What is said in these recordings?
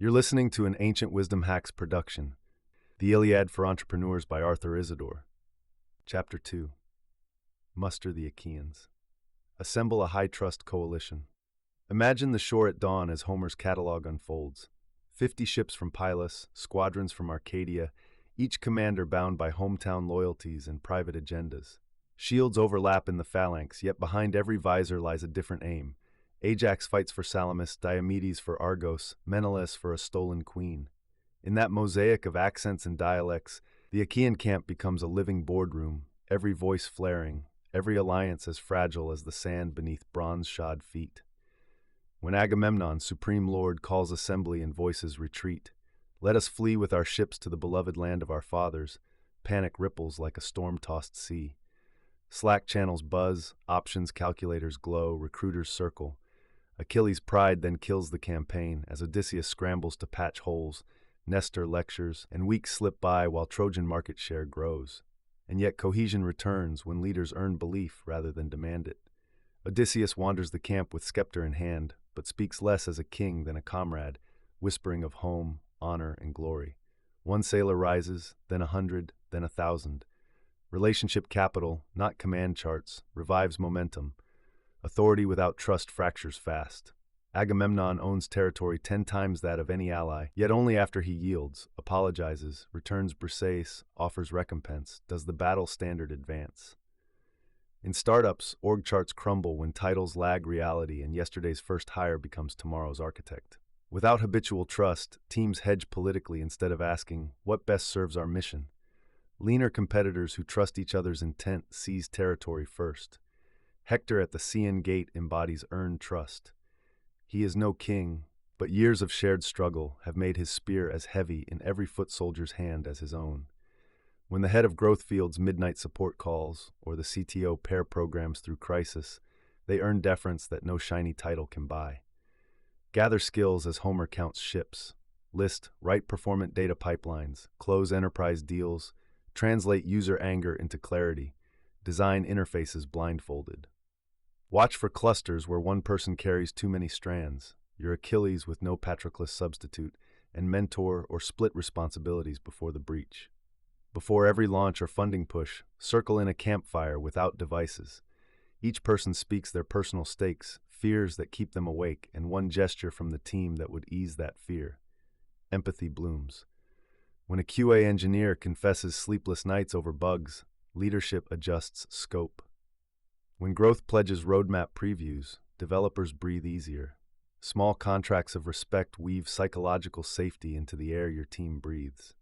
You're listening to an Ancient Wisdom Hacks production, The Iliad for Entrepreneurs by Arthur Isidore. Chapter 2. Muster the Achaeans. Assemble a high-trust coalition. Imagine the shore at dawn as Homer's catalog unfolds. 50 ships from Pylos, squadrons from Arcadia, each commander bound by hometown loyalties and private agendas. Shields overlap in the phalanx, yet behind every visor lies a different aim. Ajax fights for Salamis, Diomedes for Argos, Menelaus for a stolen queen. In that mosaic of accents and dialects, the Achaean camp becomes a living boardroom, every voice flaring, every alliance as fragile as the sand beneath bronze-shod feet. When Agamemnon, supreme lord, calls assembly and voices retreat, let us flee with our ships to the beloved land of our fathers, panic ripples like a storm-tossed sea. Slack channels buzz, options calculators glow, recruiters circle. Achilles' pride then kills the campaign as Odysseus scrambles to patch holes, Nestor lectures, and weeks slip by while Trojan market share grows. And yet cohesion returns when leaders earn belief rather than demand it. Odysseus wanders the camp with scepter in hand, but speaks less as a king than a comrade, whispering of home, honor, and glory. One sailor rises, then 100, then 1,000. Relationship capital, not command charts, revives momentum. Authority without trust fractures fast. Agamemnon owns territory 10 times that of any ally, yet only after he yields, apologizes, returns Briseis, offers recompense, does the battle standard advance. In startups, org charts crumble when titles lag reality and yesterday's first hire becomes tomorrow's architect. Without habitual trust, teams hedge politically instead of asking, what best serves our mission? Leaner competitors who trust each other's intent seize territory first. Hector at the Scaean gate embodies earned trust. He is no king, but years of shared struggle have made his spear as heavy in every foot soldier's hand as his own. When the head of Growthfield's midnight support calls, or the CTO pair programs through crisis, they earn deference that no shiny title can buy. Gather skills as Homer counts ships. List right-performant data pipelines, close enterprise deals, translate user anger into clarity, design interfaces blindfolded. Watch for clusters where one person carries too many strands, your Achilles with no Patroclus substitute, and mentor or split responsibilities before the breach. Before every launch or funding push, circle in a campfire without devices. Each person speaks their personal stakes, fears that keep them awake, and one gesture from the team that would ease that fear. Empathy blooms. When a QA engineer confesses sleepless nights over bugs, leadership adjusts scope. When growth pledges roadmap previews, developers breathe easier. Small contracts of respect weave psychological safety into the air your team breathes.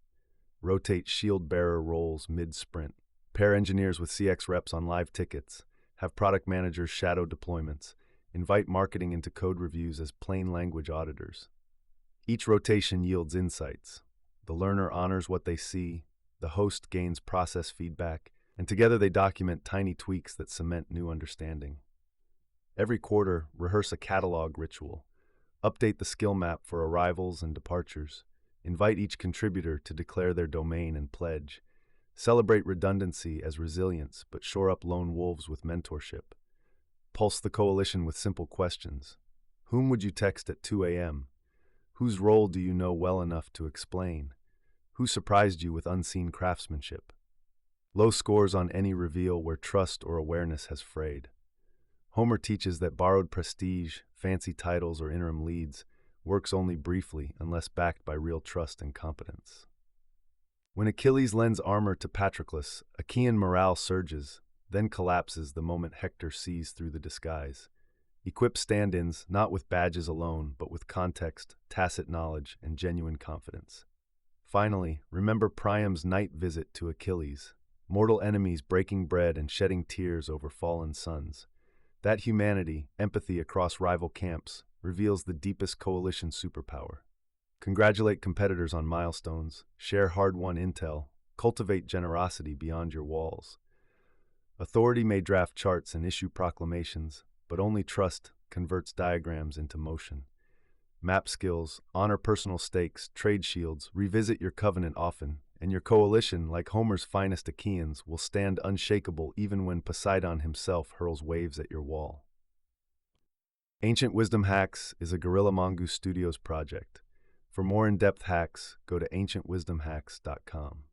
Rotate shield bearer roles mid-sprint. Pair engineers with CX reps on live tickets. Have product managers shadow deployments. Invite marketing into code reviews as plain language auditors. Each rotation yields insights. The learner honors what they see, the host gains process feedback, and together they document tiny tweaks that cement new understanding. Every quarter, rehearse a catalog ritual. Update the skill map for arrivals and departures. Invite each contributor to declare their domain and pledge. Celebrate redundancy as resilience, but shore up lone wolves with mentorship. Pulse the coalition with simple questions. Whom would you text at 2 a.m.? Whose role do you know well enough to explain? Who surprised you with unseen craftsmanship? Low scores on any reveal where trust or awareness has frayed. Homer teaches that borrowed prestige, fancy titles, or interim leads works only briefly unless backed by real trust and competence. When Achilles lends armor to Patroclus, Achaean morale surges, then collapses the moment Hector sees through the disguise. Equip stand-ins not with badges alone, but with context, tacit knowledge, and genuine confidence. Finally, remember Priam's night visit to Achilles. Mortal enemies breaking bread and shedding tears over fallen sons. That humanity, empathy across rival camps, reveals the deepest coalition superpower. Congratulate competitors on milestones, share hard-won intel, cultivate generosity beyond your walls. Authority may draft charts and issue proclamations, but only trust converts diagrams into motion. Map skills, honor personal stakes, trade shields, revisit your covenant often, and your coalition, like Homer's finest Achaeans, will stand unshakable even when Poseidon himself hurls waves at your wall. Ancient Wisdom Hacks is a Gorilla Mongoose Studios project. For more in-depth hacks, go to ancientwisdomhacks.com.